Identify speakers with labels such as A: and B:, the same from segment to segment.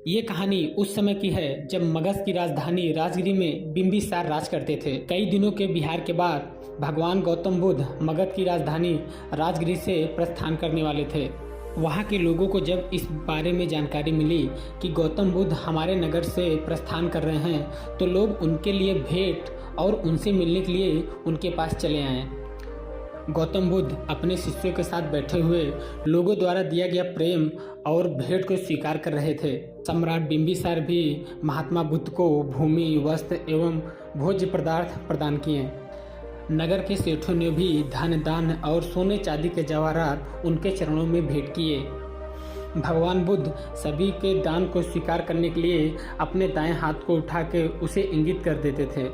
A: ये कहानी उस समय की है जब मगध की राजधानी राजगिरी में बिंबिसार राज करते थे। कई दिनों के विहार के बाद भगवान गौतम बुद्ध मगध की राजधानी राजगिरी से प्रस्थान करने वाले थे। वहाँ के लोगों को जब इस बारे में जानकारी मिली कि गौतम बुद्ध हमारे नगर से प्रस्थान कर रहे हैं, तो लोग उनके लिए भेंट और उनसे मिलने के लिए उनके पास चले आए। गौतम बुद्ध अपने शिष्यों के साथ बैठे हुए लोगों द्वारा दिया गया प्रेम और भेंट को स्वीकार कर रहे थे। सम्राट बिंबिसार भी महात्मा बुद्ध को भूमि, वस्त्र एवं भोज्य पदार्थ प्रदान किए। नगर के सेठों ने भी धन दान और सोने चांदी के जवाहरात उनके चरणों में भेंट किए। भगवान बुद्ध सभी के दान को स्वीकार करने के लिए अपने दाएं हाथ को उठा के उसे इंगित कर देते थे।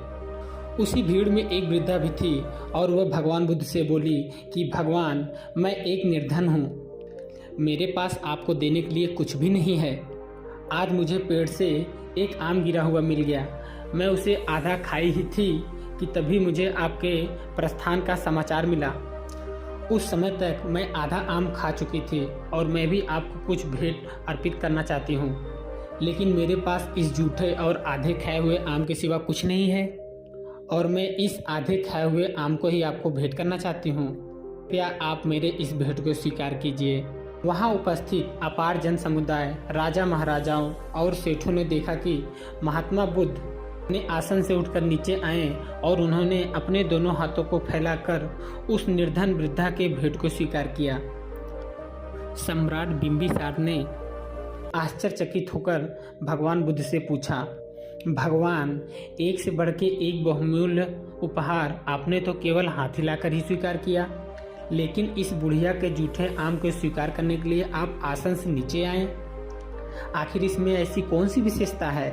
A: उसी भीड़ में एक वृद्धा भी थी और वह भगवान बुद्ध से बोली कि भगवान, मैं एक निर्धन हूँ, मेरे पास आपको देने के लिए कुछ भी नहीं है। आज मुझे पेड़ से एक आम गिरा हुआ मिल गया, मैं उसे आधा खाई ही थी कि तभी मुझे आपके प्रस्थान का समाचार मिला। उस समय तक मैं आधा आम खा चुकी थी और मैं भी आपको कुछ भेंट अर्पित करना चाहती हूँ, लेकिन मेरे पास इस जूठे और आधे खाए हुए आम के सिवा कुछ नहीं है और मैं इस आधे खाए हुए आम को ही आपको भेंट करना चाहती हूँ। क्या आप मेरे इस भेंट को स्वीकार कीजिए। वहाँ उपस्थित अपार जन समुदाय, राजा महाराजाओं और सेठों ने देखा कि महात्मा बुद्ध अपने आसन से उठकर नीचे आए और उन्होंने अपने दोनों हाथों को फैलाकर उस निर्धन वृद्धा के भेंट को स्वीकार किया। सम्राट बिंबिसार ने आश्चर्यचकित होकर भगवान बुद्ध से पूछा, भगवान, एक से बढ़ के एक बहुमूल्य उपहार आपने तो केवल हाथी लाकर ही स्वीकार किया, लेकिन इस बुढ़िया के जूठे आम को स्वीकार करने के लिए आप आसन से नीचे आए। आखिर इसमें ऐसी कौन सी विशेषता है?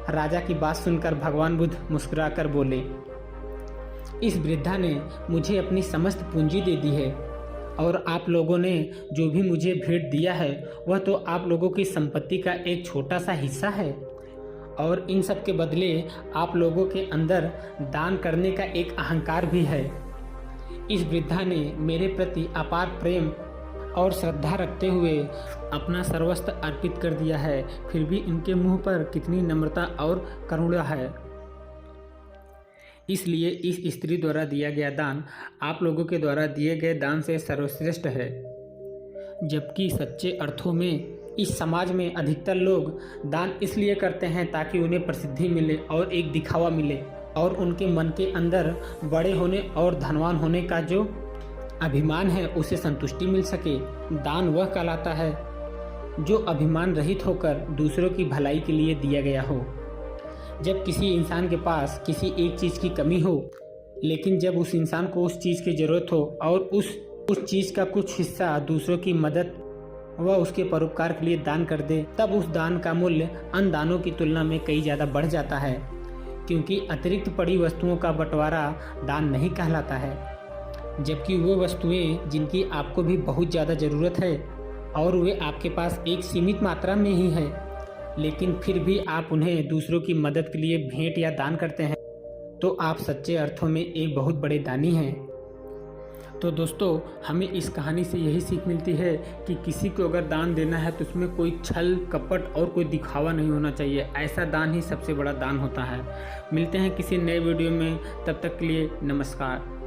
A: राजा की बात सुनकर भगवान बुद्ध मुस्कुराकर बोले, इस वृद्धा ने मुझे अपनी समस्त पूंजी दे दी है और आप लोगों ने जो भी मुझे भेंट दिया है वह तो आप लोगों की संपत्ति का एक छोटा सा हिस्सा है और इन सब के बदले आप लोगों के अंदर दान करने का एक अहंकार भी है। इस वृद्धा ने मेरे प्रति अपार प्रेम और श्रद्धा रखते हुए अपना सर्वस्व अर्पित कर दिया है, फिर भी इनके मुंह पर कितनी नम्रता और करुणा है। इसलिए इस स्त्री द्वारा दिया गया दान आप लोगों के द्वारा दिए गए दान से सर्वश्रेष्ठ है। जबकि सच्चे अर्थों में इस समाज में अधिकतर लोग दान इसलिए करते हैं ताकि उन्हें प्रसिद्धि मिले और एक दिखावा मिले और उनके मन के अंदर बड़े होने और धनवान होने का जो अभिमान है उसे संतुष्टि मिल सके। दान वह कहलाता है जो अभिमान रहित होकर दूसरों की भलाई के लिए दिया गया हो। जब किसी इंसान के पास किसी एक चीज़ की कमी हो, लेकिन जब उस इंसान को उस चीज़ की ज़रूरत हो और उस चीज़ का कुछ हिस्सा दूसरों की मदद व उसके परोपकार के लिए दान कर दे, तब उस दान का मूल्य अन्य दानों की तुलना में कई ज़्यादा बढ़ जाता है, क्योंकि अतिरिक्त पड़ी वस्तुओं का बंटवारा दान नहीं कहलाता है। जबकि वो वस्तुएं जिनकी आपको भी बहुत ज़्यादा ज़रूरत है और वे आपके पास एक सीमित मात्रा में ही है, लेकिन फिर भी आप उन्हें दूसरों की मदद के लिए भेंट या दान करते हैं, तो आप सच्चे अर्थों में एक बहुत बड़े दानी हैं। तो दोस्तों, हमें इस कहानी से यही सीख मिलती है कि किसी को अगर दान देना है तो उसमें कोई छल कपट और कोई दिखावा नहीं होना चाहिए। ऐसा दान ही सबसे बड़ा दान होता है। मिलते हैं किसी नए वीडियो में, तब तक के लिए नमस्कार।